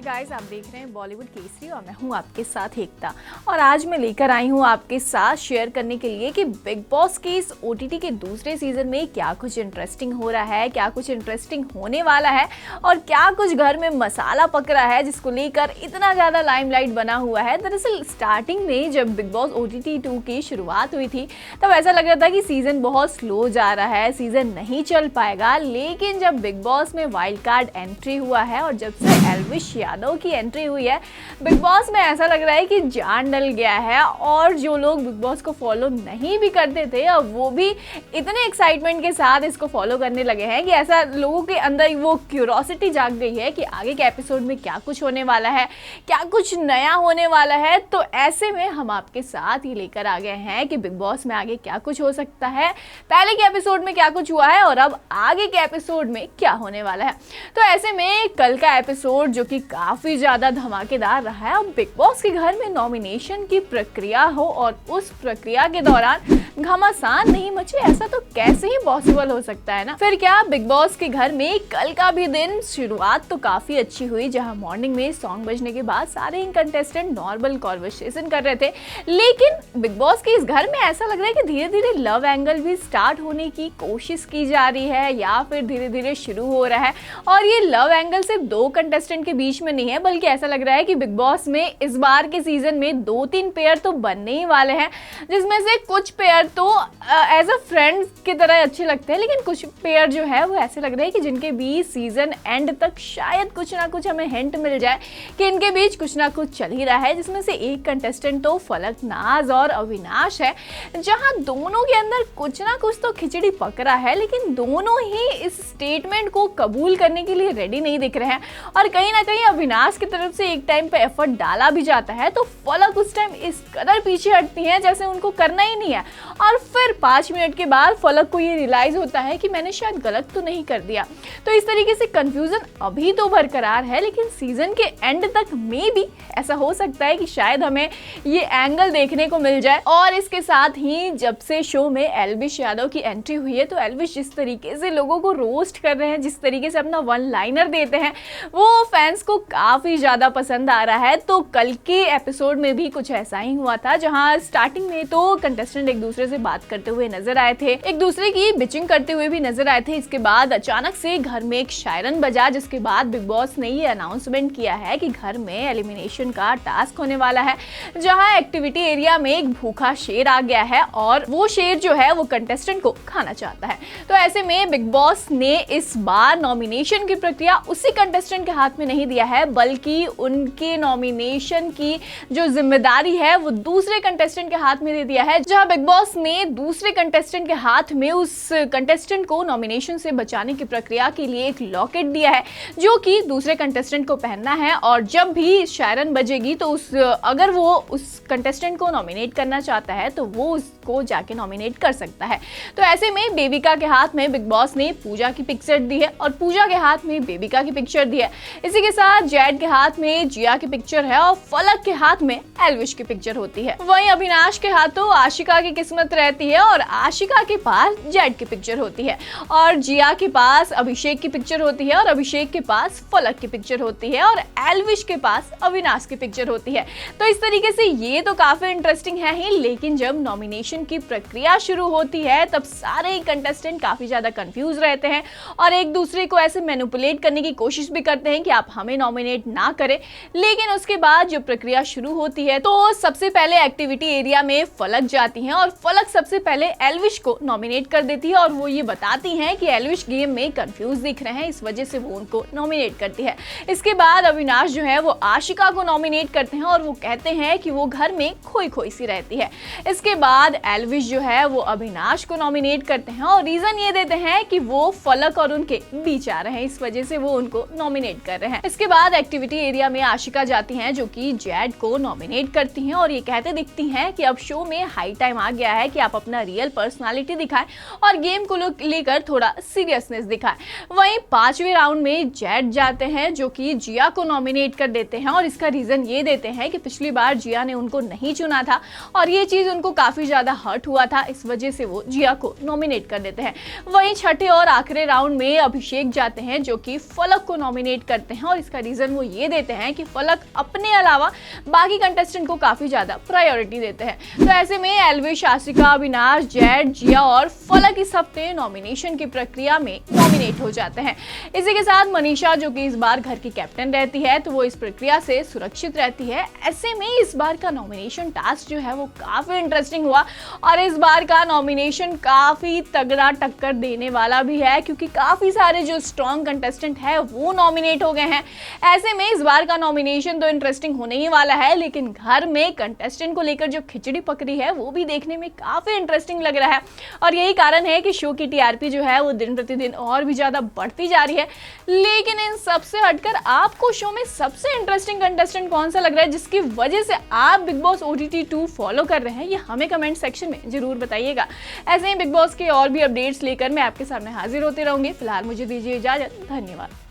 Guys, आप देख रहे हैं बॉलीवुड केसरी और मैं हूं आपके साथ एकता। और आज मैं लेकर आई हूं आपके साथ शेयर करने के लिए कि बिग बॉस के इस ओटीटी के दूसरे सीजन में क्या कुछ इंटरेस्टिंग हो रहा है, क्या कुछ इंटरेस्टिंग होने वाला है और क्या कुछ घर में मसाला पक रहा है जिसको लेकर इतना ज़्यादा लाइमलाइट बना हुआ है। दरअसल स्टार्टिंग में जब बिग बॉस OTT 2 की शुरुआत हुई थी तब ऐसा लग रहा था कि सीज़न बहुत स्लो जा रहा है, सीज़न नहीं चल पाएगा। लेकिन जब बिग बॉस में वाइल्ड कार्ड एंट्री हुआ है और जब से एल्विश यादव की एंट्री हुई है, बिग बॉस में ऐसा लग रहा है कि जान डल गया है। और जो लोग बिग बॉस को फॉलो नहीं भी करते थे अब वो भी इतने एक्साइटमेंट के साथ इसको फॉलो करने लगे हैं कि ऐसा लोगों के अंदर वो क्यूरोसिटी जाग गई है कि आगे के एपिसोड में क्या कुछ होने वाला है, क्या कुछ नया होने वाला है। तो ऐसे में हम आपके साथ ही लेकर आ गए हैं कि बिग बॉस में आगे क्या कुछ हो सकता है, पहले के एपिसोड में क्या कुछ हुआ है और अब आगे के एपिसोड में क्या होने वाला है। तो ऐसे में कल का एपिसोड जो कि काफी ज्यादा धमाकेदार रहा है, अब बिग बॉस के घर में नॉमिनेशन की प्रक्रिया हो और उस प्रक्रिया के दौरान घमासान नहीं मचे, ऐसा तो कैसे ही पॉसिबल हो सकता है ना। फिर क्या बिग बॉस के घर में कल का भी दिन शुरुआत तो काफी अच्छी हुई, जहां मॉर्निंग में सॉन्ग बजने के बाद सारे ही कंटेस्टेंट नॉर्मल कॉन्वर्सेशन कर रहे थे। लेकिन बिग बॉस के इस घर में ऐसा लग रहा है कि धीरे धीरे लव एंगल भी स्टार्ट होने की कोशिश की जा रही है या फिर धीरे धीरे शुरू हो रहा है। और ये लव एंगल सिर्फ दो कंटेस्टेंट के बीच में नहीं है, बल्कि ऐसा लग रहा है कि बिग बॉस में इस बार के सीजन में 2-3 पेयर तो बनने ही वाले हैं, जिसमें से कुछ पेयर तो एज अ फ्रेंड्स की तरह अच्छे लगते हैं, लेकिन कुछ पेयर जो है वो ऐसे लग रहे हैं कि जिनके बीच सीजन एंड तक शायद कुछ ना कुछ हमें हिंट मिल जाए कि इनके बीच कुछ ना कुछ चल ही रहा है। जिसमें से एक कंटेस्टेंट तो फलकनाज और अविनाश है, जहां दोनों के अंदर कुछ ना कुछ तो खिचड़ी पक रहा है, लेकिन दोनों ही इस स्टेटमेंट को कबूल करने के लिए रेडी नहीं दिख रहे हैं। और कहीं ना कहीं अविनाश की तरफ से एक टाइम पे एफर्ट डाला भी जाता है तो फलक उस टाइम इस कदर पीछे हटती है जैसे उनको करना ही नहीं है। और फिर 5 मिनट के बाद फलक को ये रियलाइज होता है कि मैंने शायद गलत तो नहीं कर दिया। तो इस तरीके से कंफ्यूजन अभी तो बरकरार है, लेकिन सीजन के एंड तक मे भी ऐसा हो सकता है कि शायद हमें ये एंगल देखने को मिल जाए। और इसके साथ ही जब से शो में एल्विश यादव की एंट्री हुई है तो एल्विश जिस तरीके से लोगों को रोस्ट कर रहे हैं, जिस तरीके से अपना वन लाइनर देते हैं, वो फैंस को काफी ज्यादा पसंद आ रहा है। तो कल के एपिसोड में भी कुछ ऐसा ही हुआ था, जहां स्टार्टिंग में तो कंटेस्टेंट एक दूसरे से बात करते हुए नजर आए थे, एक दूसरे की बिचिंग करते हुए भी नजर आए थे। इसके बाद अचानक से घर में एक शायरन बजा, जिसके बाद बिग बॉस ने ये अनाउंसमेंट किया है कि घर में एलिमिनेशन का टास्क होने वाला है, जहां एक्टिविटी एरिया में एक भूखा शेर आ गया है और वो शेर जो है वो कंटेस्टेंट को खाना चाहता है। तो ऐसे में बिग बॉस ने इस बार नॉमिनेशन की प्रक्रिया उसी कंटेस्टेंट के हाथ में नहीं दिया है, बल्कि उनके नॉमिनेशन की जो जिम्मेदारी है वो दूसरे कंटेस्टेंट के हाथ में दे दिया है। जहां बिग बॉस ने दूसरे कंटेस्टेंट के हाथ में उस कंटेस्टेंट को नॉमिनेशन से बचाने की प्रक्रिया के लिए एक लॉकेट दिया है, जो कि दूसरे कंटेस्टेंट को पहनना है। और जब भी शायरन बजेगी तो अगर वो उस कंटेस्टेंट को नॉमिनेट करना चाहता है तो वो उसको जाके नॉमिनेट कर सकता है। तो ऐसे में बेबिका के हाथ में बिग बॉस ने पूजा की पिक्चर दी है और पूजा के हाथ में बेबिका की पिक्चर दी है। इसी के साथ जैड के हाथ में जिया की पिक्चर है और फलक के हाथ में एल्विश की पिक्चर होती है। वहीं अविनाश के हाथों आशिका की किस्मत रहती है और आशिका के पास जैड की पिक्चर होती है और जिया के पास अभिषेक की पिक्चर होती है और अभिषेक के पास फलक की पिक्चर होती है और एल्विश के पास अविनाश की पिक्चर होती है। तो इस तरीके से ये तो काफी इंटरेस्टिंग है ही, लेकिन जब नॉमिनेशन की प्रक्रिया शुरू होती है तब सारे ही कंटेस्टेंट काफी ज्यादा कंफ्यूज रहते हैं और एक दूसरे को ऐसे मैनिपुलेट करने की कोशिश भी करते हैं कि आप हमें नॉमिनेट ना करें। लेकिन उसके बाद जो प्रक्रिया शुरू होती है तो सबसे पहले एक्टिविटी एरिया में फलक जाती हैं और फलक सबसे पहले एल्विश को नॉमिनेट कर देती है और वो ये बताती हैं कि एल्विश गेम में कंफ्यूज दिख रहे हैं, इस वजह से वो उनको नॉमिनेट करती है। इसके बाद अविनाश जो है वो आशिका को नॉमिनेट करते हैं और वो कहते हैं कि वो घर में खोई खोई सी रहती है। इसके बाद एल्विश जो है वो अविनाश को नॉमिनेट करते हैं और रीजन ये देते हैं कि वो फलक और उनके बीच आ रहे हैं, इस वजह से वो उनको नॉमिनेट कर रहे हैं। इसके बाद एक्टिविटी एरिया में आशिका जाती हैं, जो कि जैड को नॉमिनेट करती हैं और ये कहते दिखती हैं कि अब शो में हाई टाइम आ गया है कि आप अपना रियल पर्सनालिटी दिखाएं और गेम को लेकर थोड़ा सीरियसनेस दिखाएं। वहीं 5वें राउंड में जेड जाते हैं जो कि जिया को नॉमिनेट कर देते हैं और इसका रीजन ये देते हैं कि पिछली बार जिया ने उनको नहीं चुना था और ये चीज उनको काफी ज्यादा हर्ट हुआ था, इस वजह से वो जिया को नॉमिनेट कर देते हैं। वहीं छठे और आखिरी राउंड में अभिषेक जाते हैं जो कि फलक को नॉमिनेट करते हैं और इसका रीजन वो ये देते हैं कि फलक अपने अलावा बाकी कंटेस्टेंट को काफी ज्यादा प्रायोरिटी देते हैं। तो ऐसे में एल्विश, आशिका, अविनाश, जेड, जिया और फलक इस हफ्ते नॉमिनेशन की प्रक्रिया में नॉमिनेट हो जाते हैं। इसी के साथ मनीषा जो कि इस बार घर की कैप्टन रहती है तो वो इस प्रक्रिया से सुरक्षित रहती है। ऐसे में इस बार का नॉमिनेशन टास्क जो है वो काफी इंटरेस्टिंग हुआ और इस बार का नॉमिनेशन काफी तगड़ा टक्कर देने वाला भी है क्योंकि काफी सारे जो स्ट्रॉन्ग कंटेस्टेंट है वो नॉमिनेट हो गए हैं। ऐसे में इस बार का नॉमिनेशन तो इंटरेस्टिंग होने ही वाला है, लेकिन घर में कंटेस्टेंट को लेकर जो खिचड़ी पकड़ी है वो भी देखने में काफी इंटरेस्टिंग लग रहा है और यही कारण है कि शो की टीआरपी जो है वो दिन प्रतिदिन और भी ज्यादा बढ़ती जा रही है। लेकिन इन सबसे हटकर आपको शो में सबसे इंटरेस्टिंग कंटेस्टेंट कौन सा लग रहा है जिसकी वजह से आप बिग बॉस OTT 2 फॉलो कर रहे हैं, ये हमें कमेंट सेक्शन में जरूर बताइएगा। ऐसे ही बिग बॉस के और भी अपडेट्स लेकर मैं आपके सामने हाजिर होते रहूंगी। फिलहाल मुझे दीजिए इजाजत, धन्यवाद।